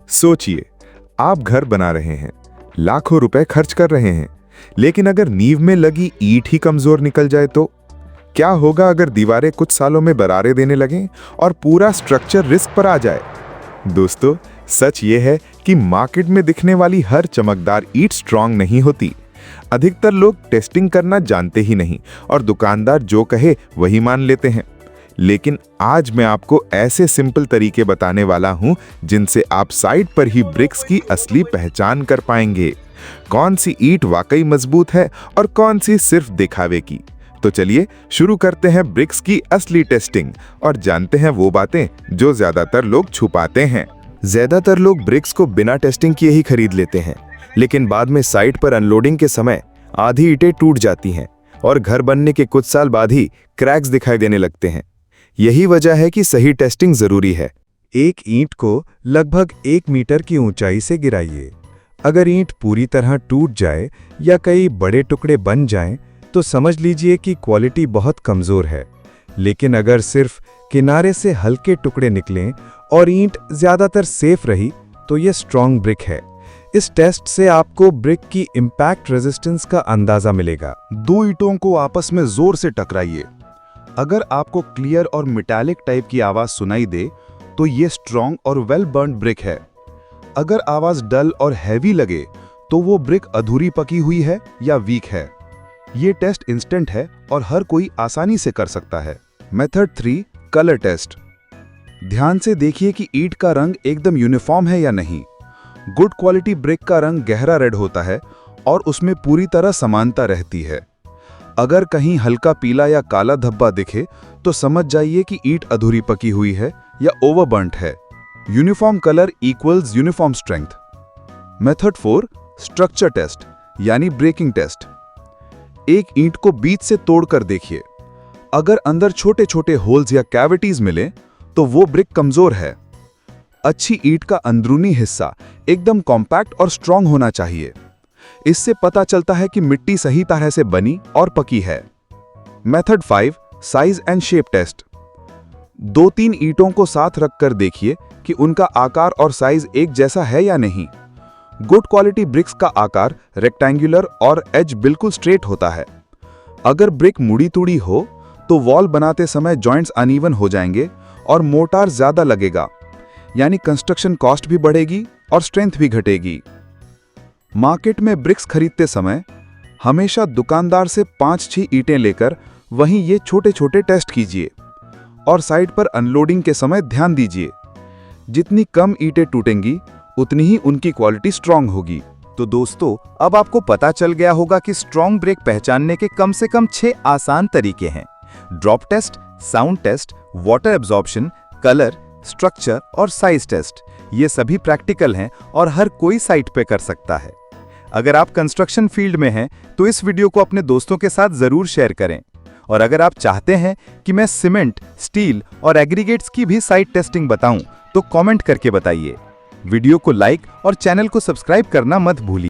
सोचिए, आप घर बना रहे हैं, लाखों रुपए खर्च कर रहे हैं, लेकिन अगर नींव में लगी ईंट ही कमजोर निकल जाए तो क्या होगा? अगर दीवारें कुछ सालों में बरारे देने लगें और पूरा स्ट्रक्चर रिस्क पर आ जाए? दोस्तों, सच ये है कि मार्केट में दिखने वाली हर चमकदार ईंट स्ट्रांग नहीं होती। अधिकतर लोग टेस्टिंग करना जानते ही नहीं और दुकानदार जो कहे वही मान लेते हैं। लेकिन आज मैं आपको ऐसे सिंपल तरीके बताने वाला हूं जिनसे आप साइट पर ही ब्रिक्स की असली पहचान कर पाएंगे। कौन सी ईंट वाकई मजबूत है और कौन सी सिर्फ दिखावे की। तो चलिए शुरू करते हैं ब्रिक्स की असली टेस्टिंग और जानते हैं वो बातें जो ज्यादातर लोग छुपाते हैं। ज्यादातर लोग ब्रिक्स को बिना टेस्टिंग किए ही खरीद लेते हैं, लेकिन बाद में साइट पर अनलोडिंग के समय आधी ईंटें टूट जाती हैं और घर बनने के कुछ साल बाद ही क्रैक्स दिखाई देने लगते हैं। यही वजह है कि सही टेस्टिंग जरूरी है। एक ईंट को लगभग 1 मीटर की ऊंचाई से गिराइए। अगर ईंट पूरी तरह टूट जाए या कई बड़े टुकड़े बन जाएं, तो समझ लीजिए कि क्वालिटी बहुत कमजोर है। लेकिन अगर सिर्फ किनारे से हल्के टुकड़े निकलें और ईंट ज्यादातर सेफ रही, तो यह स्ट्रॉन्ग ब्रिक है। इस टेस्ट से आपको ब्रिक की इंपैक्ट रेजिस्टेंस का अंदाजा मिलेगा। दो ईंटों को आपस में जोर से टकराइए। अगर आपको क्लियर और मेटालिक टाइप की आवाज सुनाई दे, तो ये स्ट्रॉन्ग और वेल बर्न्ड ब्रिक है। अगर आवाज डल और हैवी लगे, तो वो ब्रिक अधूरी पकी हुई है या वीक है। ये टेस्ट इंस्टेंट है और हर कोई आसानी से कर सकता है। Method 3, colour test. ध्यान से देखिए कि ईंट का रंग एकदम यूनिफॉर्म है या नहीं। गुड क्वालिटी ब्रिक का रंग गहरा रेड होता है और उसमें पूरी तरह समानता रहती है। अगर कहीं हल्का पीला या काला धब्बा दिखे, तो समझ जाइए कि ईंट अधूरी पकी हुई है या ओवरबर्न्ट है। Uniform colour equals uniform strength. Method 4, structure test यानी ब्रेकिंग टेस्ट। एक ईंट को बीच से तोड़कर देखिए। अगर अंदर छोटे छोटे होल्स या कैविटीज मिले, तो वो ब्रिक कमजोर है। अच्छी ईंट का अंदरूनी हिस्सा एकदम कॉम्पैक्ट और स्ट्रांग होना चाहिए। इससे पता चलता है कि मिट्टी सही तरह से बनी और पकी है। Method 5, size and shape test. 2-3 ईंटों को साथ रखकर देखिए कि उनका आकार और साइज एक जैसा है या नहीं। गुड क्वालिटी ब्रिक्स का आकार रेक्टेंगुलर और एज बिल्कुल स्ट्रेट होता है। अगर ब्रिक मुड़ी तुड़ी हो, तो वॉल बनाते समय जॉइंट्स अनइवन हो जाएंगे और मोर्टार ज्यादा लगेगा, यानी कंस्ट्रक्शन कॉस्ट भी बढ़ेगी और स्ट्रेंथ भी घटेगी। मार्केट में ब्रिक्स खरीदते समय हमेशा दुकानदार से 5-6 ईंटें लेकर वहीं ये छोटे छोटे टेस्ट कीजिए और साइट पर अनलोडिंग के समय ध्यान दीजिए। जितनी कम ईंटें टूटेंगी, उतनी ही उनकी क्वालिटी स्ट्रांग होगी। तो दोस्तों, अब आपको पता चल गया होगा कि स्ट्रांग ब्रेक पहचानने के कम से कम 6 आसान तरीके हैं। Drop test, sound test, water absorption, colour, structure और साइज टेस्ट। ये सभी प्रैक्टिकल हैं और हर कोई साइट पे कर सकता है। अगर आप कंस्ट्रक्शन फील्ड में हैं, तो इस वीडियो को अपने दोस्तों के साथ जरूर शेयर करें। और अगर आप चाहते हैं कि मैं सीमेंट, स्टील और एग्रीगेट्स की भी साइट टेस्टिंग बताऊं, तो कमेंट करके बताइए। वीडियो को लाइक और चैनल को सब्सक्राइब करना मत भूलिए।